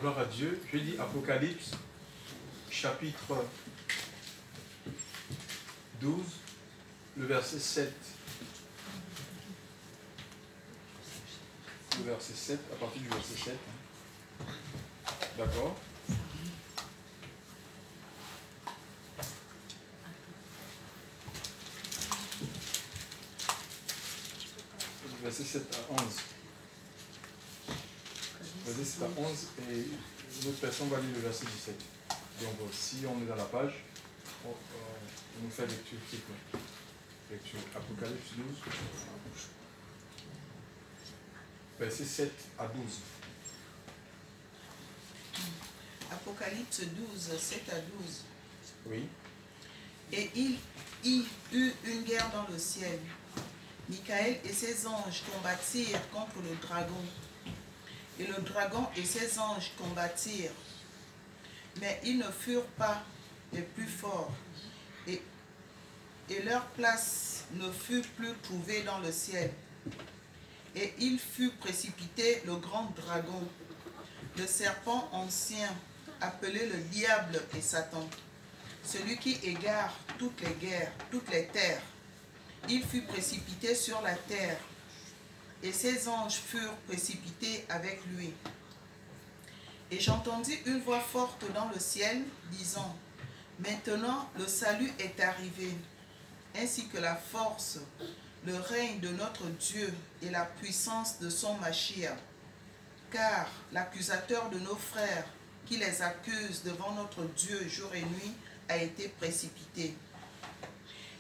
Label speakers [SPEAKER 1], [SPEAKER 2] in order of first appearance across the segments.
[SPEAKER 1] Gloire à Dieu. Je dis Apocalypse, chapitre 12, le verset 7. Le verset 7, à partir du verset 7. D'accord. Verset 7 à 11. Verset 7 à 11 et une autre personne va lire le verset 17. Donc si on est dans la page, on nous fait lecture. Lecture Apocalypse 12. Verset 7 à 12.
[SPEAKER 2] Apocalypse 12, 7 à 12.
[SPEAKER 1] Oui.
[SPEAKER 2] Et il y eut une guerre dans le ciel. Michael et ses anges combattirent contre le dragon. Et le dragon et ses anges combattirent. Mais ils ne furent pas les plus forts. Et leur place ne fut plus trouvée dans le ciel. Et il fut précipité le grand dragon, le serpent ancien, appelé le diable et Satan, celui qui égare toutes les guerres, toutes les terres. Il fut précipité sur la terre, et ses anges furent précipités avec lui. Et j'entendis une voix forte dans le ciel, disant, « Maintenant le salut est arrivé, ainsi que la force, le règne de notre Dieu et la puissance de son Mashiach. Car l'accusateur de nos frères, qui les accuse devant notre Dieu jour et nuit, a été précipité.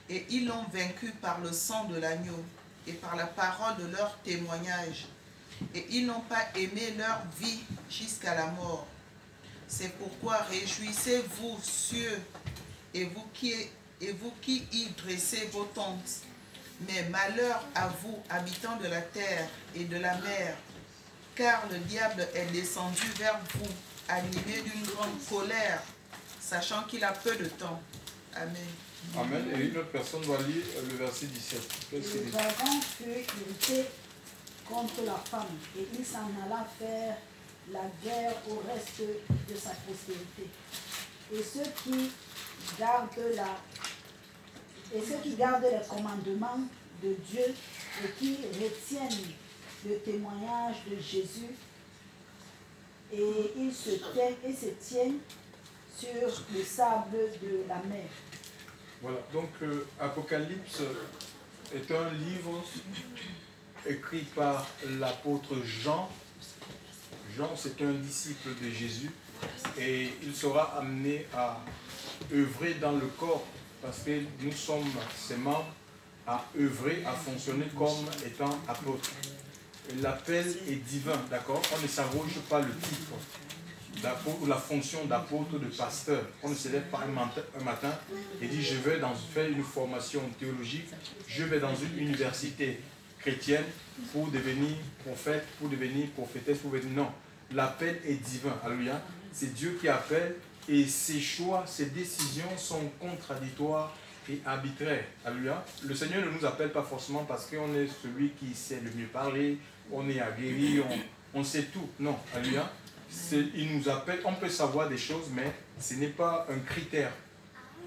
[SPEAKER 2] Et ils l'ont vaincu par le sang de l'agneau et par la parole de leur témoignage. Et ils n'ont pas aimé leur vie jusqu'à la mort. C'est pourquoi réjouissez-vous, cieux, et vous qui y dressez vos tentes. Mais malheur à vous, habitants de la terre et de la mer, car le diable est descendu vers vous, animé d'une grande colère, sachant qu'il a peu de temps. Amen.
[SPEAKER 1] Amen. Et une autre personne va lire le verset 17.
[SPEAKER 3] Le dragon fut irrité contre la femme, et il s'en alla faire la guerre au reste de sa postérité. Et ceux qui gardent les commandements de Dieu et qui retiennent le témoignage de Jésus, et ils se tiennent sur le sable de la mer.
[SPEAKER 1] Voilà, donc Apocalypse est un livre écrit par l'apôtre Jean. Jean, c'est un disciple de Jésus et il sera amené à œuvrer dans le corps parce que nous sommes ses membres à œuvrer, à fonctionner comme étant apôtres. L'appel est divin, d'accord? On ne s'arroge pas le titre d'apôtre ou la fonction d'apôtre, de pasteur. On ne se lève pas un matin et dit je vais faire une formation théologique, je vais dans une université chrétienne pour devenir prophète, pour devenir prophétesse, pour devenir... Non, l'appel est divin, alléluia. C'est Dieu qui appelle et ses choix, ses décisions sont contradictoires et arbitraires, alléluia. Le Seigneur ne nous appelle pas forcément parce qu'on est celui qui sait le mieux parler, on est aguerri, on sait tout. Non, alléluia. Il nous appelle, on peut savoir des choses, mais ce n'est pas un critère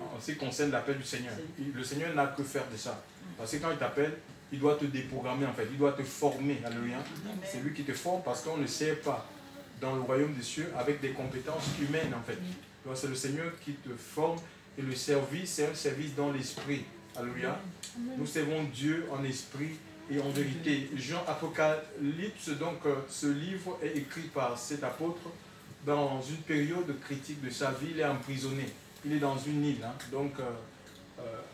[SPEAKER 1] en ce qui concerne l'appel du Seigneur. Le Seigneur n'a que faire de ça. Parce que quand il t'appelle, il doit te déprogrammer en fait, il doit te former, alléluia. C'est lui qui te forme parce qu'on ne sert pas dans le royaume des cieux avec des compétences humaines en fait. C'est le Seigneur qui te forme et le service, c'est un service dans l'esprit, alléluia. Nous servons Dieu en esprit et en vérité. Jean Apocalypse, donc ce livre est écrit par cet apôtre dans une période critique de sa vie. Il est emprisonné, il est dans une île, hein, donc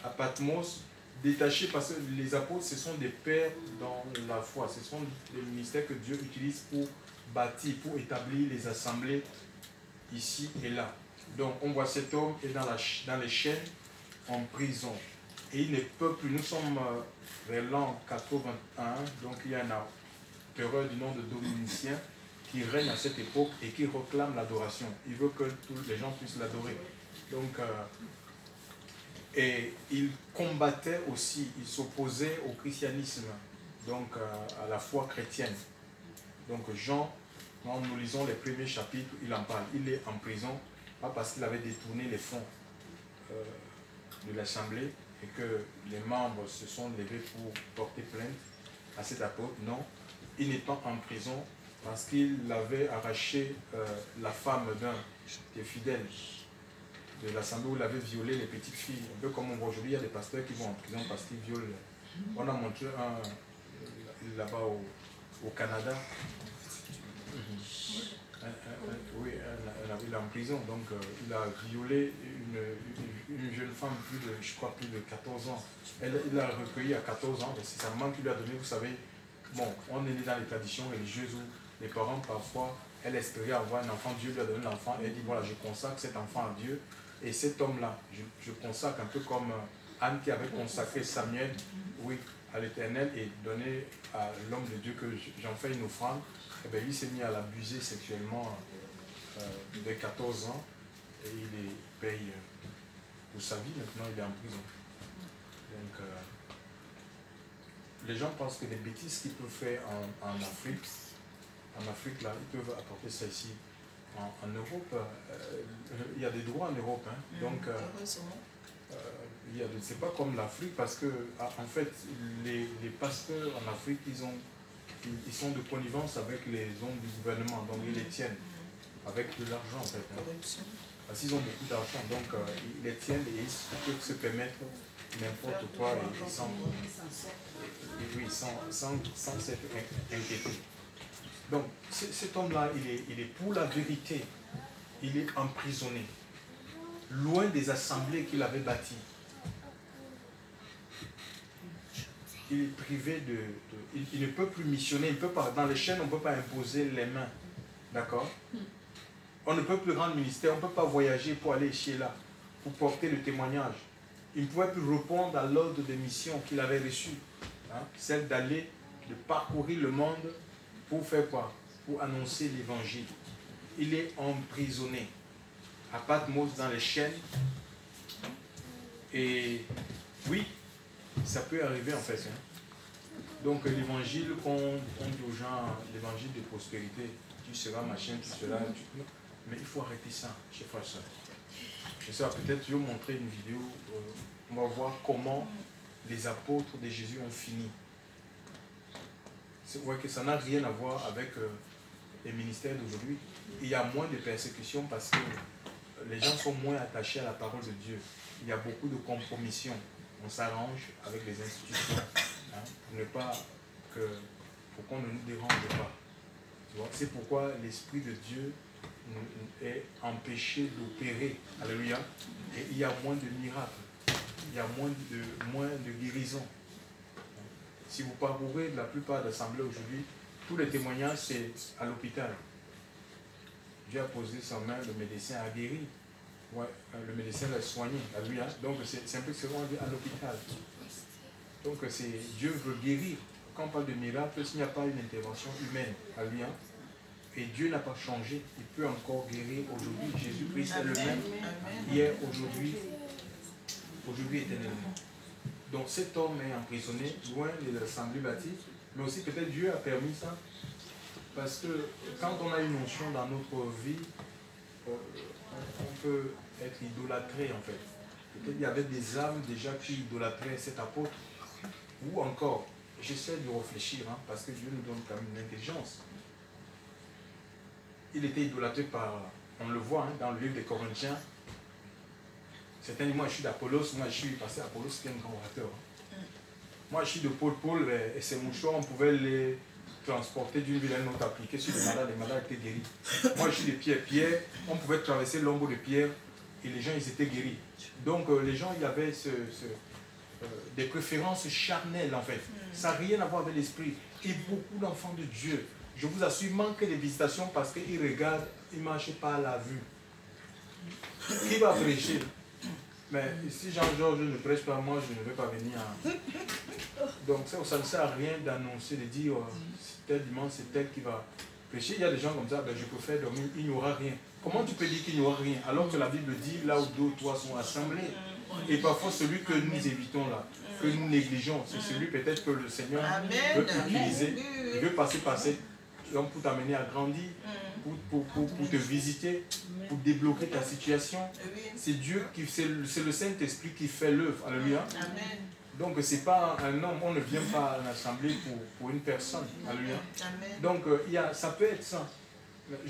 [SPEAKER 1] à Patmos, détaché parce que les apôtres ce sont des pères dans la foi, ce sont des ministères que Dieu utilise pour bâtir, pour établir les assemblées ici et là. Donc on voit cet homme est dans les chaînes en prison et il ne peut plus. Nous sommes vers l'an 81, donc il y a un empereur du nom de Dominicien qui règne à cette époque et qui réclame l'adoration. Il veut que tous les gens puissent l'adorer. Donc, et il combattait aussi, il s'opposait au christianisme, donc à la foi chrétienne. Donc Jean Quand nous lisons les premiers chapitres, il en parle. Il est en prison, pas parce qu'il avait détourné les fonds de l'Assemblée et que les membres se sont levés pour porter plainte à cet apôtre. Non, il n'est pas en prison parce qu'il avait arraché la femme d'un des fidèles de l'Assemblée où il avait violé les petites filles. Un peu comme aujourd'hui, il y a des pasteurs qui vont en prison parce qu'ils violent. On a montré un là-bas au Canada. Oui, il est en prison, donc il a violé une jeune femme je crois plus de 14 ans. Il l'a recueilli à 14 ans, et c'est sa maman qui lui a donné, vous savez, bon, on est né dans les traditions religieuses où les parents parfois, elle espérait avoir un enfant, Dieu lui a donné l'enfant, et elle dit voilà, je consacre cet enfant à Dieu, et cet homme-là, je consacre un peu comme Anne qui avait consacré Samuel, oui, à l'Éternel et donné à l'homme de Dieu que j'en fais une offrande. Et bien, il s'est mis à l'abuser sexuellement dès 14 ans et il paye pour sa vie. Maintenant, il est en prison. Donc, les gens pensent que les bêtises qu'ils peuvent faire en Afrique, là, ils peuvent apporter ça ici. En Europe, il y a des droits en Europe. Hein. Donc, c'est pas comme l'Afrique parce que, en fait, les pasteurs en Afrique, ils sont de connivence avec les hommes du gouvernement, donc ils les tiennent avec de l'argent en fait. Hein. Parce qu'ils ont beaucoup d'argent, donc ils les tiennent et ils peuvent se permettre n'importe quoi et sans s'être inquiété. Donc cet homme-là, il est pour la vérité, il est emprisonné, loin des assemblées qu'il avait bâties. Il est privé il ne peut plus missionner, il peut pas, dans les chaînes on ne peut pas imposer les mains, d'accord? On ne peut plus rendre ministère, on ne peut pas voyager pour aller chez là, pour porter le témoignage. Il ne pouvait plus répondre à l'ordre de mission qu'il avait reçu, hein, celle d'aller, de parcourir le monde pour faire quoi? Pour annoncer l'évangile. Il est emprisonné à Patmos dans les chaînes et oui, ça peut arriver en fait. Hein. Donc l'évangile qu'on dit aux gens, l'évangile de prospérité, tu seras machin, tu seras... Mais il faut arrêter ça, chers frères et sœurs. Je sais, peut-être je vais vous montrer une vidéo, on va voir comment les apôtres de Jésus ont fini. Vous voyez que ça n'a rien à voir avec les ministères d'aujourd'hui. Il y a moins de persécutions parce que les gens sont moins attachés à la parole de Dieu. Il y a beaucoup de compromissions. On s'arrange avec les institutions hein, pour qu'on ne nous dérange pas. C'est pourquoi l'Esprit de Dieu est empêché d'opérer. Alléluia. Et il y a moins de miracles. Il y a moins de guérisons. Si vous parcourez la plupart des assemblées aujourd'hui, tous les témoignages, c'est à l'hôpital. Dieu a posé sa main, le médecin a guéri. Ouais, le médecin l'a soigné. Alléluia. Donc c'est un peu ce qu'on dit à l'hôpital. Donc Dieu veut guérir. Quand on parle de miracle, s'il n'y a pas une intervention humaine, alléluia, et Dieu n'a pas changé, il peut encore guérir aujourd'hui. Jésus-Christ est le même, hier, aujourd'hui éternellement. Donc cet homme est emprisonné, loin de l'assemblée bâtie, mais aussi peut-être Dieu a permis ça, parce que quand on a une notion dans notre vie, on peut être idolâtré en fait. Peut-être il y avait des âmes déjà qui idolâtraient cet apôtre, ou encore, j'essaie de réfléchir, hein, parce que Dieu nous donne quand même une intelligence. Il était idolâtré par, on le voit hein, dans le livre des Corinthiens. Certains disent, moi je suis d'Apollos, moi je suis passé à Apollos, qui est un grand orateur. Hein. Moi je suis de Paul, et ces mouchoirs, on pouvait les transporter d'une ville à une autre, appliquer sur les malades étaient guéris. Moi je suis de Pierre, on pouvait traverser l'ombre de Pierre, et les gens ils étaient guéris. Donc les gens, il y avait des préférences charnelles en fait. Ça n'a rien à voir avec l'esprit. Et beaucoup d'enfants de Dieu, je vous assure, manquent de visitations parce qu'ils regardent, ils ne marchent pas à la vue. Qui va prêcher? Mais si Jean-Georges ne prêche pas, moi je ne vais pas venir. Donc ça ne sert à rien d'annoncer, de dire c'est tel dimanche, c'est tel qui va prêcher. Il y a des gens comme ça, ben, je préfère dormir, il n'y aura rien. Comment tu peux dire qu'il n'y aura rien alors que la Bible dit là où deux ou trois sont assemblés? Et parfois celui que nous évitons là, que nous négligeons, c'est celui peut-être que le Seigneur veut utiliser, il veut passer par donc pour t'amener à grandir, pour te visiter, pour débloquer ta situation. C'est Dieu, c'est le Saint-Esprit qui fait l'œuvre. Alléluia.
[SPEAKER 2] Amen.
[SPEAKER 1] Donc c'est pas un homme, on ne vient pas à l'assemblée pour une personne. Alléluia.
[SPEAKER 2] Amen.
[SPEAKER 1] Donc ça peut être ça.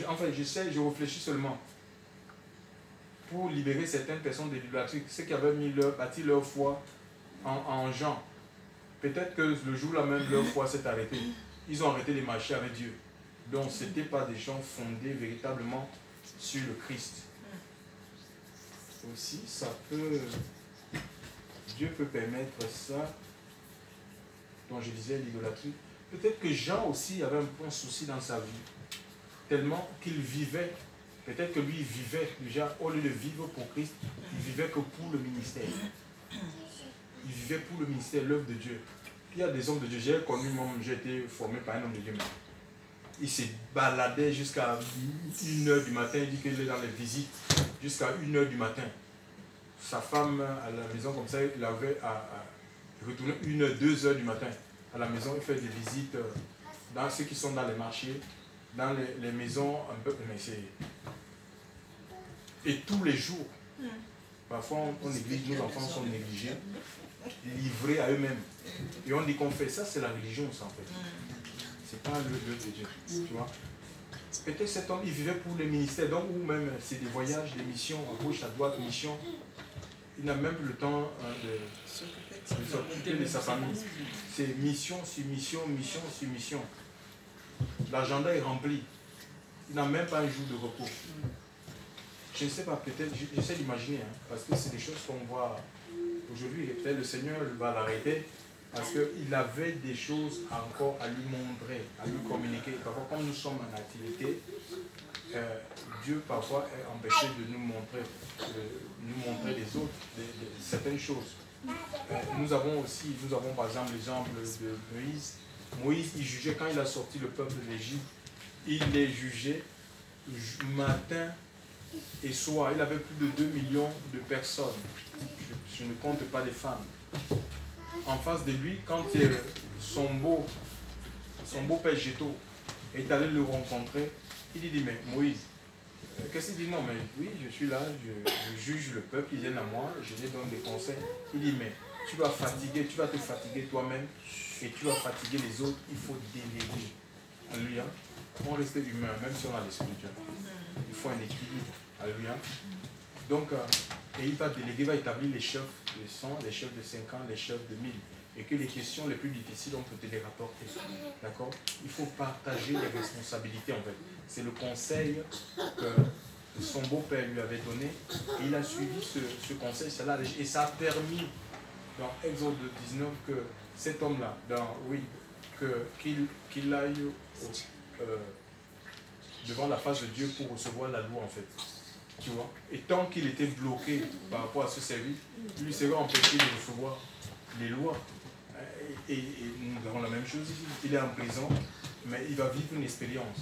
[SPEAKER 1] En fait, je réfléchis seulement. Pour libérer certaines personnes de l'idolâtrie, ceux qui avaient bâti leur foi en Jean. Peut-être que le jour-là même, leur foi s'est arrêtée. Ils ont arrêté de marcher avec Dieu. Donc, ce n'était pas des gens fondés véritablement sur le Christ. Aussi, ça peut... Dieu peut permettre ça, dont je disais l'idolâtrie. Peut-être que Jean aussi avait un souci dans sa vie. Tellement qu'il vivait, peut-être que lui, il vivait déjà, au lieu de vivre pour Christ, il vivait que pour le ministère. Il vivait pour le ministère, l'œuvre de Dieu. Il y a des hommes de Dieu, j'ai connu, j'ai été formé par un homme de Dieu. Il se baladait jusqu'à 1h du matin, il dit qu'il est dans les visites, jusqu'à 1h du matin. Sa femme à la maison, comme ça, il avait à retourner 1h, 2h du matin à la maison, il fait des visites dans ceux qui sont dans les marchés, dans les maisons, un peu, mais c'est... Et tous les jours, parfois on néglige, nos enfants sont négligés, livrés à eux-mêmes. Et on dit qu'on fait ça, c'est la religion, ça en fait. C'est pas l'œuvre de Dieu, tu vois. Peut-être cet homme, il vivait pour le ministère, donc, ou même c'est des voyages, des missions, à gauche, à droite, missions. Il n'a même plus le temps de s'occuper de sa famille. C'est mission sur mission, mission sur mission. L'agenda est rempli. Il n'a même pas un jour de repos. Je ne sais pas, peut-être, j'essaie d'imaginer, hein, parce que c'est des choses qu'on voit aujourd'hui. Et peut-être le Seigneur va l'arrêter, parce qu'il avait des choses encore à lui montrer, à lui communiquer. Parfois, quand nous sommes en activité, Dieu parfois est empêché de nous montrer les autres, certaines choses. Nous avons par exemple l'exemple de Moïse. Moïse, il jugeait quand il a sorti le peuple de l'Égypte, il les jugeait matin et soir. Il avait plus de 2 millions de personnes. Je ne compte pas les femmes. En face de lui, quand son beau-père Jéthro est allé le rencontrer, il dit, mais Moïse, qu'est-ce qu'il dit? Non, mais oui, je suis là, je juge le peuple, ils viennent à moi, je les donne des conseils. Il dit, mais tu vas te fatiguer toi-même et tu vas fatiguer les autres, il faut déléguer. Alléluia. On reste humain, même si on a l'esprit de Dieu. Il faut un équilibre. Alléluia. Donc, et il va déléguer, il va établir les chefs de 100, les chefs de 50, les chefs de 1000. Et que les questions les plus difficiles, on peut te les rapporter. D'accord? Il faut partager les responsabilités en fait. C'est le conseil que son beau-père lui avait donné. Et il a suivi ce conseil, cela, et ça a permis, dans Exode 19, que cet homme-là, qu'il aille devant la face de Dieu pour recevoir la loi en fait. Tu vois? Et tant qu'il était bloqué par rapport à ce service, il lui serait empêché de recevoir les lois. Et nous avons la même chose ici. Il est en prison, mais il va vivre une expérience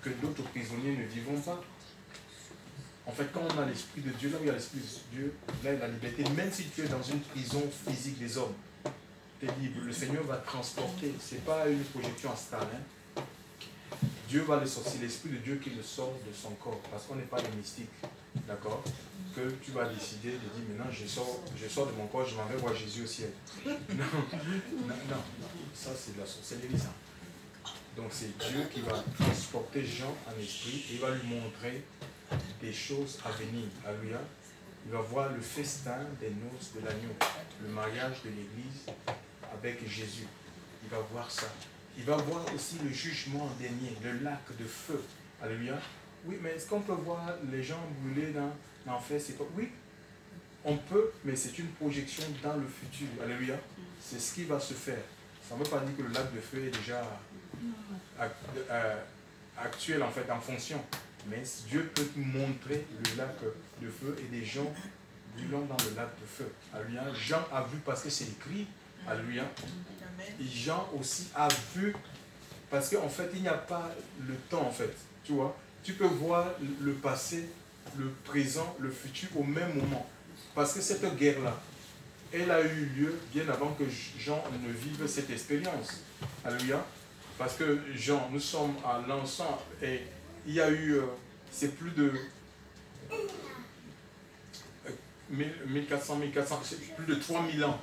[SPEAKER 1] que d'autres prisonniers ne vivront pas. En fait, quand on a l'Esprit de Dieu, là où il y a l'Esprit de Dieu, là il y a la liberté. Même si tu es dans une prison physique des hommes, tu es libre. Le Seigneur va transporter. Ce n'est pas une projection astrale. Hein. Dieu va le sortir. C'est l'Esprit de Dieu qui le sort de son corps. Parce qu'on n'est pas des mystiques. D'accord? Que tu vas décider de dire maintenant je sors de mon corps, je m'en vais voir Jésus au ciel. Non, ça c'est de la sorcellerie ça. Donc c'est Dieu qui va transporter Jean en esprit et il va lui montrer des choses à venir. Alléluia. Il va voir le festin des noces de l'agneau, le mariage de l'église avec Jésus. Il va voir ça. Il va voir aussi le jugement dernier, le lac de feu. Alléluia. Oui, mais est-ce qu'on peut voir les gens brûler dans l'enfer? Oui, on peut, mais c'est une projection dans le futur. Alléluia. C'est ce qui va se faire. Ça ne veut pas dire que le lac de feu est déjà actuel en fait, en fonction. Mais Dieu peut montrer le lac de feu et des gens brûlant dans le lac de feu. Alléluia. Jean a vu parce que c'est écrit. Alléluia. Et Jean aussi a vu parce qu'en fait, il n'y a pas le temps en fait. Tu vois, tu peux voir le passé, le présent, le futur au même moment. Parce que cette guerre-là, elle a eu lieu bien avant que Jean ne vive cette expérience. Alléluia. parce que Jean, nous sommes à l'ensemble et il y a eu, c'est plus de 1400, c'est plus de 3000 ans,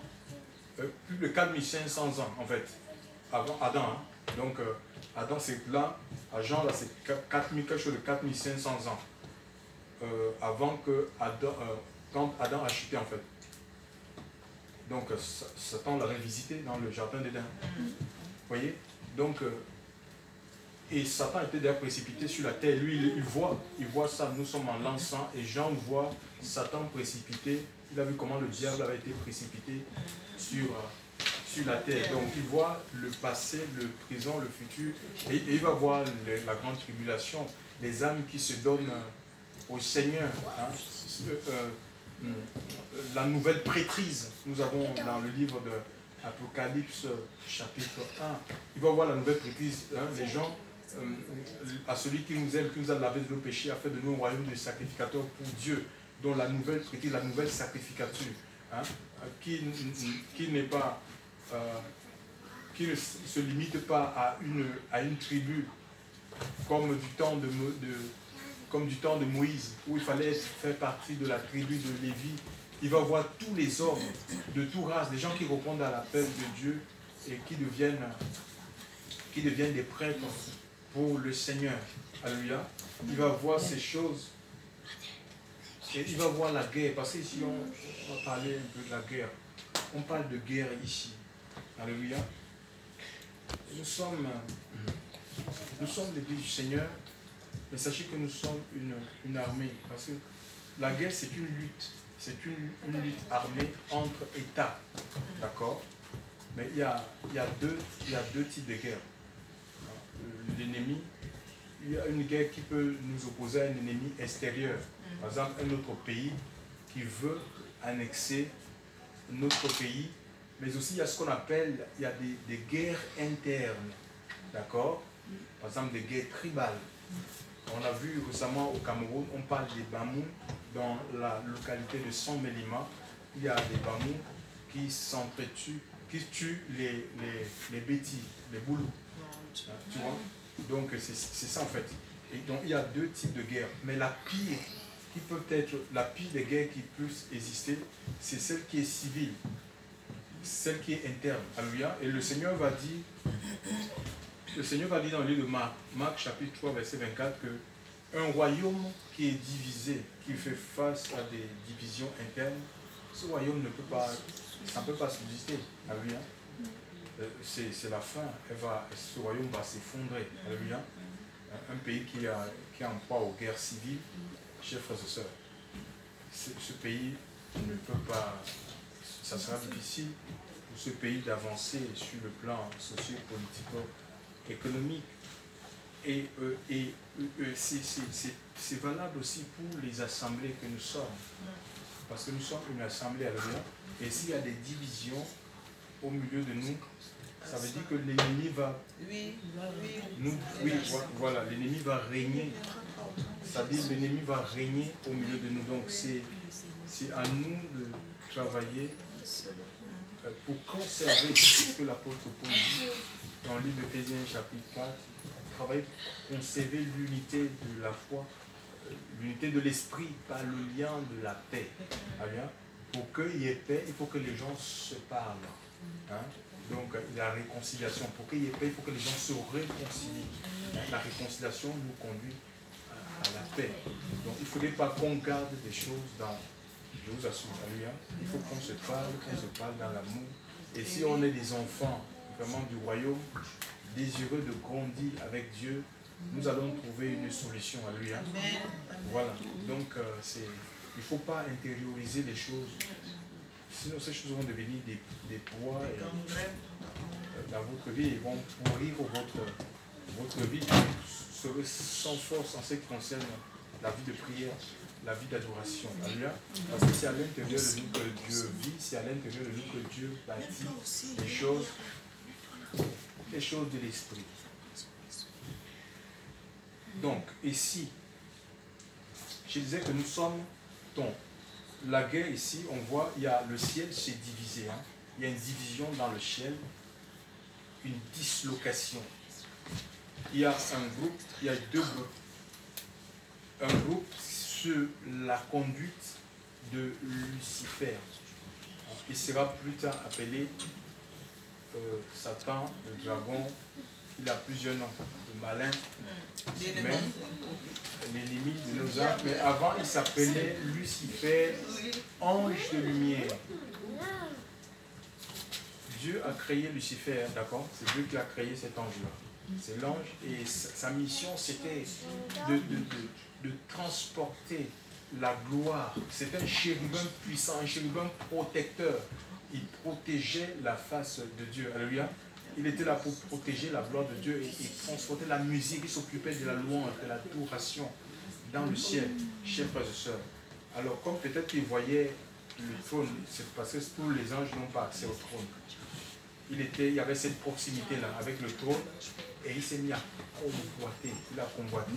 [SPEAKER 1] plus de 4500 ans en fait, avant Adam. Hein. Donc Adam c'est là, à Jean là c'est quelque chose de 4500 ans, avant que Adam, quand Adam a chuté en fait. Donc Satan l'avait visité dans le jardin d'Éden. Vous voyez? Donc, et Satan était déjà précipité sur la terre. Lui, il voit ça. Nous sommes en l'encens et Jean voit Satan précipité. Il a vu comment le diable avait été précipité sur la terre. Donc, il voit le passé, le présent, le futur. Et il va voir la grande tribulation, les âmes qui se donnent au Seigneur. Hein. La nouvelle prêtrise, nous avons dans le livre de Apocalypse chapitre 1, il va voir la nouvelle prêtrise, hein, les gens, à celui qui nous aime, qui nous a lavé de nos péchés, a fait de nous un royaume de sacrificateurs pour Dieu, dont la nouvelle prêtrise, la nouvelle sacrificature, hein, qui n'est pas, qui ne se limite pas à une tribu, comme du temps de Moïse, où il fallait faire partie de la tribu de Lévi. Il va voir tous les hommes de toute race, des gens qui répondent à l'appel de Dieu et qui deviennent des prêtres pour le Seigneur. Alléluia. Il va voir ces choses et il va voir la guerre. Parce qu'ici, on va parler un peu de la guerre. On parle de guerre ici. Alléluia. Nous sommes l'Église du Seigneur. Mais sachez que nous sommes une armée, parce que la guerre c'est une lutte, une lutte armée entre États, d'accord? Mais il y a deux types de guerres. L'ennemi, il y a une guerre qui peut nous opposer à un ennemi extérieur, par exemple un autre pays qui veut annexer notre pays, mais aussi il y a ce qu'on appelle, il y a des guerres internes, d'accord? Par exemple des guerres tribales. On a vu récemment au Cameroun, on parle des Bamous dans la localité de Saint-Mélima. Il y a des Bamous qui s'entretuent, qui tuent les bêtis, les boulous. Tu vois? Donc c'est ça en fait. Et donc il y a deux types de guerres. Mais la pire, qui peut être la pire des guerres qui puissent exister, c'est celle qui est civile, celle qui est interne. Alléluia. Et le Seigneur va dire dans le livre de Marc chapitre 3, verset 24, que un royaume qui est divisé, qui fait face à des divisions internes, ce royaume ne peut pas, ça ne peut pas subsister. Alléluia. C'est la fin. Ce royaume va s'effondrer. Alléluia. Un pays qui est en proie aux guerres civiles, chers frères et sœurs, ce pays ne peut pas, ça sera difficile pour ce pays d'avancer sur le plan socio-politico-économique. Et c'est valable aussi pour les assemblées que nous sommes. Parce que nous sommes une assemblée, alléluia. Et s'il y a des divisions au milieu de nous, ça veut dire que l'ennemi va... Voilà, l'ennemi va régner. C'est-à-dire que l'ennemi va régner au milieu de nous. Donc c'est à nous de travailler pour conserver ce que l'apôtre Paul dit dans le livre d'Éphésiens chapitre 4, travailler pour conserver l'unité de la foi, l'unité de l'esprit par le lien de la paix. Alléluia. Pour qu'il y ait paix, il faut que les gens se parlent. Hein? Donc la réconciliation, pour qu'il y ait paix, il faut que les gens se réconcilient. La réconciliation nous conduit à la paix. Donc il ne faudrait pas qu'on garde des choses dans... Je vous assure, alléluia. Il faut qu'on se parle dans l'amour. Et si on est des enfants vraiment du royaume, désireux de grandir avec Dieu, nous allons trouver une solution, alléluia. Voilà. Donc il ne faut pas intérioriser les choses. Sinon ces choses vont devenir des poids dans votre vie et vont pourrir votre vie. Vous serez sans force en ce qui concerne la vie de prière, la vie d'adoration. Alléluia. Parce que c'est à l'intérieur de nous que Dieu vit, c'est à l'intérieur de nous que Dieu bâtit les choses de l'esprit. Donc, ici, je disais que nous sommes la guerre ici, on voit, il y a le ciel s'est divisé. Hein. Il y a une division dans le ciel, une dislocation. il y a un groupe, il y a deux groupes. Un groupe sur la conduite de Lucifer. Il sera plus tard appelé Satan, le dragon. Il a plusieurs noms, le malin, l'ennemi de nos âmes. Mais avant, il s'appelait Lucifer, ange de lumière. Dieu a créé Lucifer, d'accord? C'est Dieu qui a créé cet ange-là. C'est l'ange et sa mission, c'était de transporter la gloire. C'est un chérubin puissant, un chérubin protecteur. Il protégeait la face de Dieu. Alléluia. Il était là pour protéger la gloire de Dieu et transporter la musique. Il s'occupait de la louange, de l'adoration dans le ciel, chers frères et sœurs. Alors, comme peut-être qu'il voyait le trône, c'est parce que tous les anges n'ont pas accès au trône. Il y avait cette proximité-là avec le trône et il s'est mis à convoiter. Il a convoité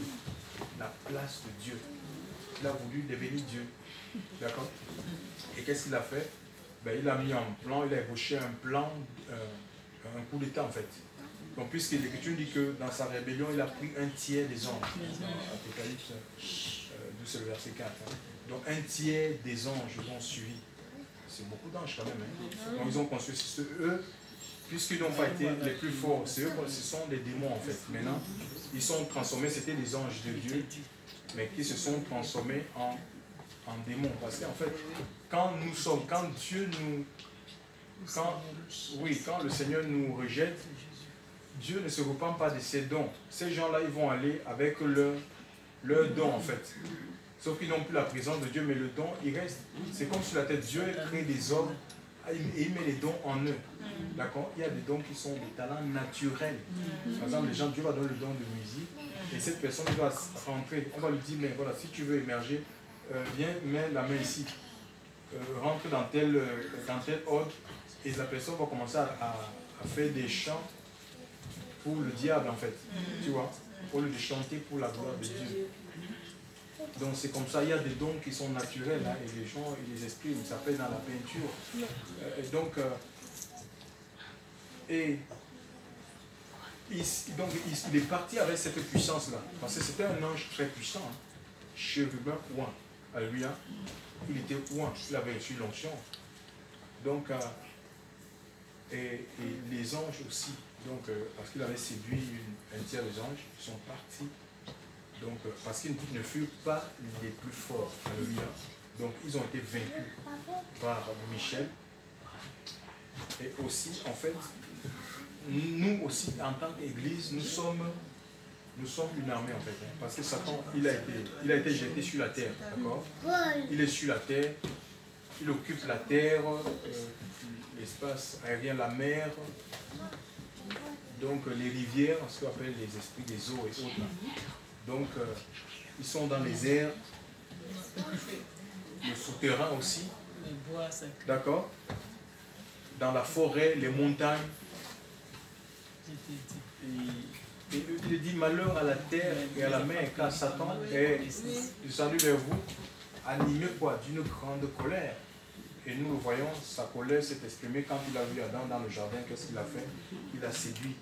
[SPEAKER 1] la place de Dieu. Il a voulu devenir Dieu. D'accord? Et qu'est-ce qu'il a fait? Ben, il a mis un plan, il a ébauché un plan, un coup d'état en fait. Donc puisque l'Écriture dit que dans sa rébellion, il a pris un tiers des anges. Dans Apocalypse 12, verset 4. Hein. Donc un tiers des anges l'ont suivi. C'est beaucoup d'anges quand même. Hein. Donc ils ont construit eux, puisqu'ils n'ont pas été les plus forts, ce sont des démons en fait. Maintenant, ils sont transformés, c'était des anges de Dieu, mais qui se sont transformés en démons. Parce qu'en fait, quand le Seigneur nous rejette, Dieu ne se repent pas de ses dons. Ces gens-là, ils vont aller avec leur don en fait. Sauf qu'ils n'ont plus la présence de Dieu, mais le don, il reste. C'est comme sur la tête. Dieu crée des hommes et il met les dons en eux. D'accord? Il y a des dons qui sont des talents naturels. Par exemple, les gens, Dieu va donner le don de musique et cette personne va rentrer. On va lui dire, mais voilà, si tu veux émerger, viens, mets la main ici. Rentre dans tel ordre et la personne va commencer à faire des chants pour le diable en fait. Tu vois? Au lieu de chanter pour la gloire de Dieu. Donc c'est comme ça, il y a des dons qui sont naturels hein, et les gens ils les expriment, ça fait dans la peinture. Il est parti avec cette puissance-là, parce que c'était un ange très puissant, hein. Chérubin ouin, alléluia, il était ouin, il avait reçu l'onction. Donc, et les anges aussi, donc, parce qu'il avait séduit un tiers des anges, ils sont partis. Donc, parce qu'ils ne furent pas les plus forts. Alléluia. Donc, ils ont été vaincus par Michel. Et aussi, en fait, nous aussi, en tant qu'Église, nous sommes une armée, en fait. Hein, parce que Satan, il a été jeté sur la terre. D'accord? Il est sur la terre. Il occupe la terre, l'espace aérien, la mer. Donc, les rivières, ce qu'on appelle les esprits des eaux et autres. Donc, ils sont dans les airs, le souterrain aussi, d'accord? Dans la forêt, les montagnes. Et il dit malheur à la terre et à la mer, car Satan est descendu vers vous, animé quoi? D'une grande colère. Et nous le voyons, sa colère s'est exprimée quand il a vu Adam dans le jardin. Qu'est-ce qu'il a fait? Il a séduit.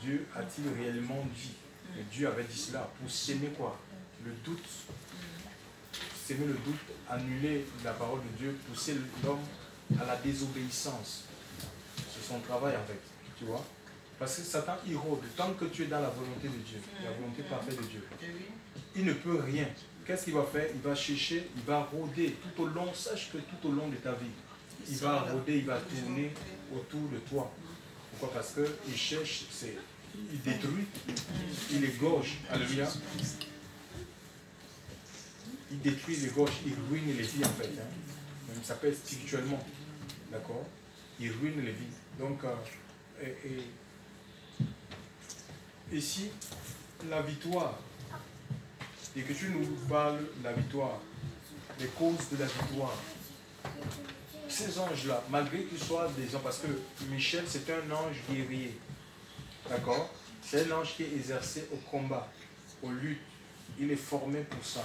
[SPEAKER 1] Dieu a-t-il réellement dit? Et Dieu avait dit cela pour s'aimer quoi? Le doute. S'aimer le doute, annuler la parole de Dieu, pousser l'homme à la désobéissance. C'est son travail en fait, tu vois. Parce que Satan il rôde. Tant que tu es dans la volonté de Dieu, la volonté parfaite de Dieu, il ne peut rien. Qu'est-ce qu'il va faire? Il va chercher, il va rôder tout au long. Sache que tout au long de ta vie, il va rôder, il va tourner autour de toi. Pourquoi? Parce qu'il cherche, il détruit, il égorge. Alléluia. Il détruit, il égorge, il ruine les vies en fait. Hein. Même ça s'appelle spirituellement. D'accord? Il ruine les vies. Donc, ici, la victoire. Et que tu nous parles de la victoire, les causes de la victoire. Ces anges-là, malgré qu'ils soient des anges, parce que Michel, c'est un ange guerrier. D'accord? C'est un ange qui est exercé au combat, aux luttes. Il est formé pour ça.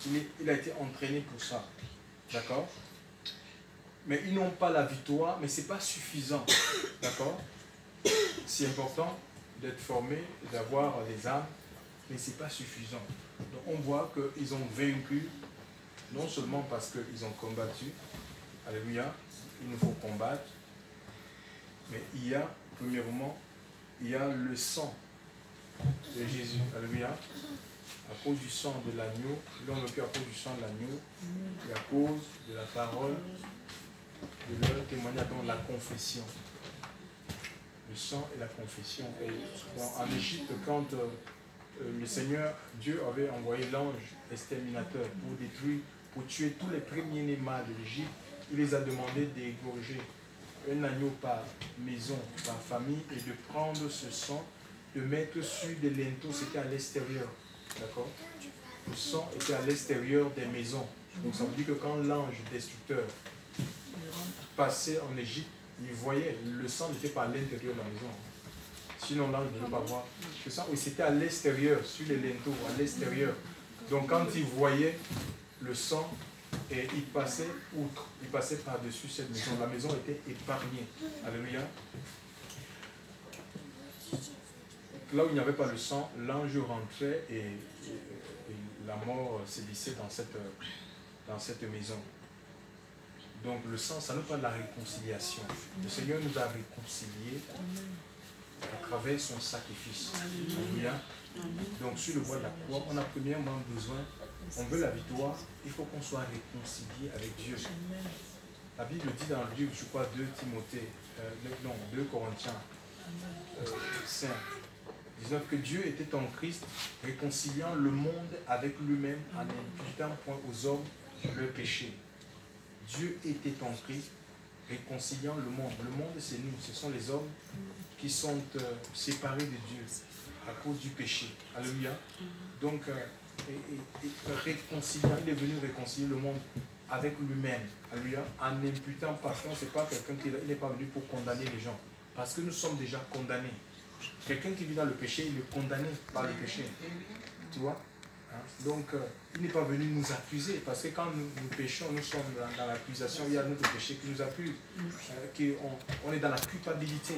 [SPEAKER 1] Il a été entraîné pour ça. D'accord? Mais ils n'ont pas la victoire, mais ce n'est pas suffisant. D'accord? C'est important d'être formés, d'avoir des armes, mais ce n'est pas suffisant. Donc on voit qu'ils ont vaincu, non seulement parce qu'ils ont combattu, alléluia, il nous faut combattre, mais il y a, premièrement, il y a le sang de Jésus, alléluia, à cause du sang de l'agneau, l'homme vécu à cause du sang de l'agneau, et à cause de la parole, de leur témoignage dans la confession. Le sang et la confession. Et en Égypte, quand le Seigneur, Dieu avait envoyé l'ange exterminateur pour détruire, pour tuer tous les premiers-nés mâles de l'Égypte, il les a demandé d'égorger un agneau par maison, par famille, et de prendre ce sang, de mettre sur des linteaux, c'était à l'extérieur. D'accord? Le sang était à l'extérieur des maisons. Donc ça veut dire que quand l'ange destructeur passait en Égypte, il voyait, le sang n'était pas à l'intérieur de la maison. Sinon l'ange ne pouvait pas voir. Le sang, oui, c'était à l'extérieur, sur les linteaux, à l'extérieur. Donc quand il voyait le sang, et il passait outre, il passait par-dessus cette maison. La maison était épargnée. Alléluia. Là où il n'y avait pas le sang, l'ange rentrait et la mort sévissait dans cette maison. Donc le sang, ça nous parle de la réconciliation. Le Seigneur nous a réconciliés à travers son sacrifice. Alléluia. Donc sur le bois de la croix, on a premièrement besoin, on veut la victoire, il faut qu'on soit réconcilié avec Dieu. La Bible dit dans le livre, je crois, 2 Corinthiens 5, 19, que Dieu était en Christ, réconciliant le monde avec lui-même en imputant point aux hommes leurs péchés. Dieu était en Christ, réconciliant le monde. Le monde, c'est nous, ce sont les hommes qui sont séparés de Dieu à cause du péché. Alléluia. Donc, réconciliant, il est venu réconcilier le monde avec lui-même. Alléluia. En imputant, parce qu'on ne sait pas quelqu'un qui n'est pas venu pour condamner les gens. Parce que nous sommes déjà condamnés. Quelqu'un qui vit dans le péché, il est condamné par le péché. Tu vois? Donc, il n'est pas venu nous accuser, parce que quand nous péchons, nous sommes dans l'accusation, il y a notre péché qui nous accuse, on est dans la culpabilité.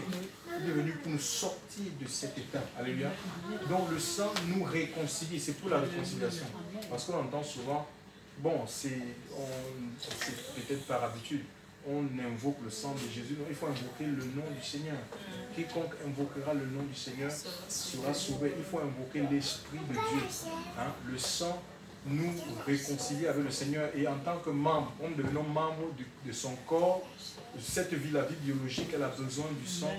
[SPEAKER 1] Il est venu pour nous sortir de cet état. Alléluia. Donc, le sang nous réconcilie, c'est pour la réconciliation. Parce qu'on entend souvent, bon, c'est peut-être par habitude, on invoque le sang de Jésus. Non, il faut invoquer le nom du Seigneur. Quiconque invoquera le nom du Seigneur sera sauvé. Il faut invoquer l'Esprit de Dieu. Le sang nous réconcilie avec le Seigneur. Et en tant que membre, on devenons membre de son corps. Cette vie, la vie biologique, elle a besoin du sang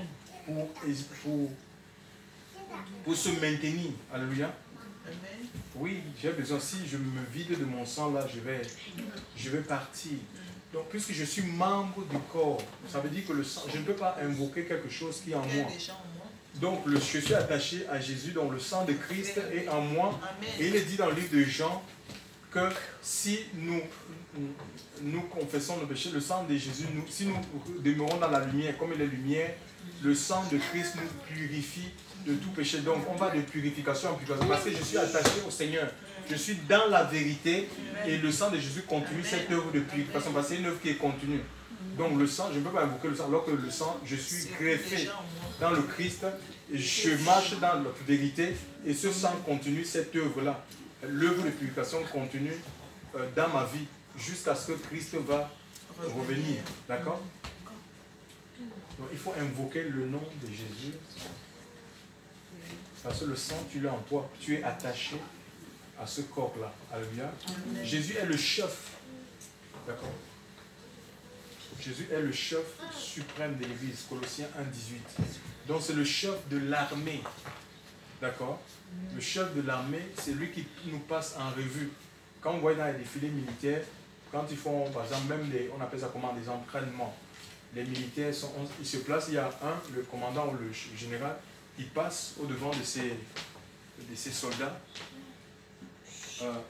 [SPEAKER 1] pour se maintenir. Alléluia. Oui, j'ai besoin. Si je me vide de mon sang, là, je vais partir. Donc, puisque je suis membre du corps, ça veut dire que le sang, je ne peux pas invoquer quelque chose qui est en moi. Donc, je suis attaché à Jésus, donc le sang de Christ est en moi. Et il est dit dans le livre de Jean que si nous confessons nos péchés, le sang de Jésus, si nous demeurons dans la lumière, comme il est lumière, le sang de Christ nous purifie de tout péché. Donc, on va de purification en purification. Parce que je suis attaché au Seigneur. Je suis dans la vérité et le sang de Jésus continue cette œuvre de purification. Parce que c'est une œuvre qui est continue. Donc, le sang, je ne peux pas invoquer le sang. Alors que le sang, je suis greffé dans le Christ. Et je marche dans la vérité. Et ce sang continue cette œuvre-là. L'œuvre de purification continue dans ma vie jusqu'à ce que Christ va revenir. D'accord? Donc, il faut invoquer le nom de Jésus. Parce que le sang, tu l'as en toi. Tu es attaché à ce corps-là. Alléluia. Jésus est le chef. D'accord? Jésus est le chef suprême de l'Église. Colossiens 1,18. Donc c'est le chef de l'armée. D'accord? Le chef de l'armée, c'est lui qui nous passe en revue. Quand on voit dans les défilés militaires, quand ils font, par exemple, même on appelle ça comment, des entraînements. Les militaires, ils se placent, il y a le commandant ou le général, il passe au-devant de ces soldats.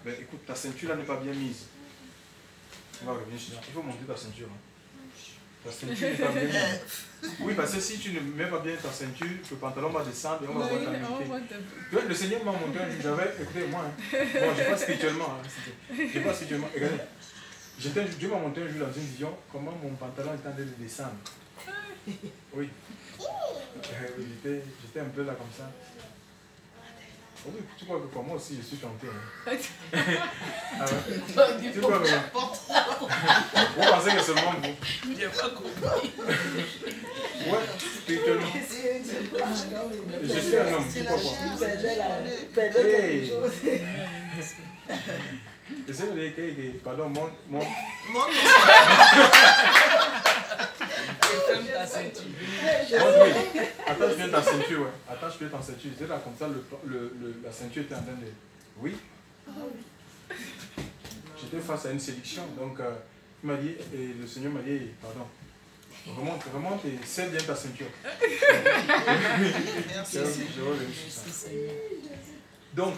[SPEAKER 1] Écoute, ta ceinture là n'est pas bien mise. On va revenir sur ça. Il faut monter ta ceinture. Ta ceinture n'est pas bien mise. Oui, parce que si tu ne mets pas bien ta ceinture, le pantalon va descendre et on va voir ta nudité. Le Seigneur m'a montré un jour, j'avais, écoutez, moi, bon, je ne sais pas spirituellement. Je pas spirituellement. Regardez, Dieu m'a montré un jour dans une vision comment mon pantalon est en train de descendre. Oui. J'étais un peu là comme ça. Oh oui, tu crois que pour moi aussi je suis chanté. Hein. Ah ouais. Tu crois que vous pensez que seulement vous?
[SPEAKER 2] J'ai pas compris.
[SPEAKER 1] Ouais, spirituellement. Je suis un homme, tu crois pas? Hey. J'essaie de dire, pardon, mon...
[SPEAKER 2] Ta ceinture.
[SPEAKER 1] Attends, je viens de ta ceinture, ouais. Attends, je viens de ta ceinture. J'étais là comme ça, la ceinture était en train de... Oui. J'étais face à une séduction, donc il m'a dit, et le Seigneur m'a dit, pardon, remonte et serre bien ta ceinture.
[SPEAKER 2] Merci.
[SPEAKER 1] Donc,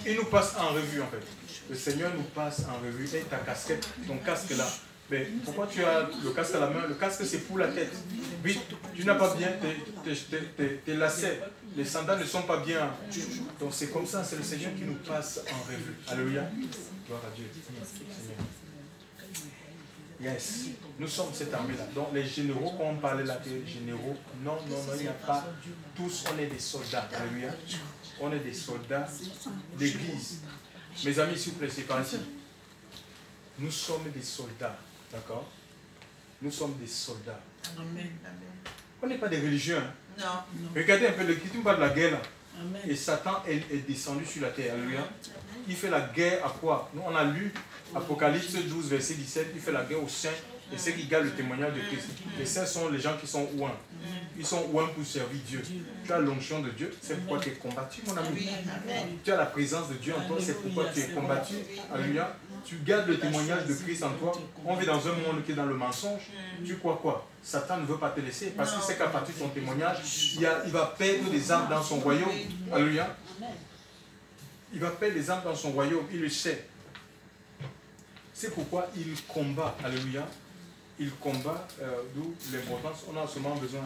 [SPEAKER 1] il nous passe en revue en fait. Le Seigneur nous passe en revue. Et ta casquette, ton casque là. Mais pourquoi tu as le casque à la main? Le casque c'est pour la tête. Oui, tu n'as pas bien tes lacets. Les sandales ne sont pas bien. Donc c'est comme ça, c'est le Seigneur qui nous passe en revue. Alléluia. Gloire à Dieu. Seigneur. Yes. Nous sommes cette armée-là. Donc les généraux, quand on parlait là des généraux, non, il n'y a pas. Tous, on est des soldats. Alléluia. On est des soldats d'église. Mes amis, s'il vous plaît, c'est pas ici. Nous sommes des soldats. D'accord? Nous sommes des soldats.
[SPEAKER 2] Amen.
[SPEAKER 1] On n'est pas des religieux. Hein?
[SPEAKER 2] Non.
[SPEAKER 1] Regardez un peu le qui parle de la guerre là.
[SPEAKER 2] Amen.
[SPEAKER 1] Et Satan est descendu sur la terre. Alléluia. Il fait la guerre à quoi? Nous, on a lu Apocalypse 12, verset 17. Il fait la guerre aux saints et ceux qui gardent le témoignage de Christ. Les saints sont les gens qui sont ouins. Ils sont ouins pour servir Dieu. Tu as l'onction de Dieu, c'est pourquoi tu es combattu, mon ami. Tu as la présence de Dieu en toi, c'est pourquoi tu es combattu. Alléluia. Tu gardes le témoignage de Christ en toi. On vit dans un monde qui est dans le mensonge. Tu crois quoi? Satan ne veut pas te laisser parce qu'il sait qu'à partir de ton témoignage, il va perdre des âmes dans son royaume. Alléluia. Il va perdre des âmes dans son royaume, il le sait. C'est pourquoi il combat. Alléluia. Il combat, d'où l'importance. On a seulement besoin,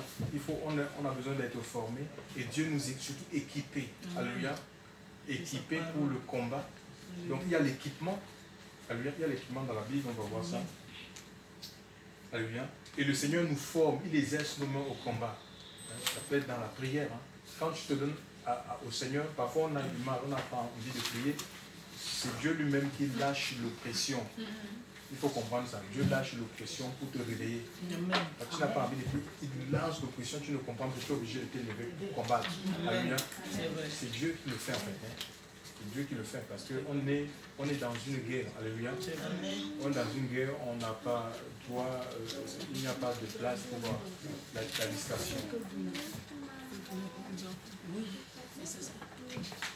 [SPEAKER 1] on a besoin d'être formé et Dieu nous est surtout équipés. Alléluia. Équipés pour le combat. Donc il y a l'équipement. Alléluia. Il y a l'équipement dans la Bible, on va voir ça. Alléluia. Et le Seigneur nous forme, il exerce nos mains au combat. Ça peut être dans la prière. Hein. Quand tu te donnes au Seigneur, parfois on a du mal, on n'a pas envie de prier. C'est Dieu lui-même qui lâche l'oppression. Il faut comprendre ça. Dieu lâche l'oppression pour te réveiller. Quand tu n'as pas envie de prier, il lance l'oppression, tu ne comprends pas, tu es obligé de te lever pour combattre. Alléluia. C'est Dieu qui le fait en fait. Hein. C'est Dieu qui le fait parce qu'on est dans une guerre. Alléluia. On est dans une guerre, on n'a pas droit, il n'y a pas de place pour la distraction.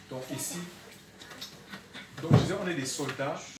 [SPEAKER 1] Donc ici, donc je disais, on est des soldats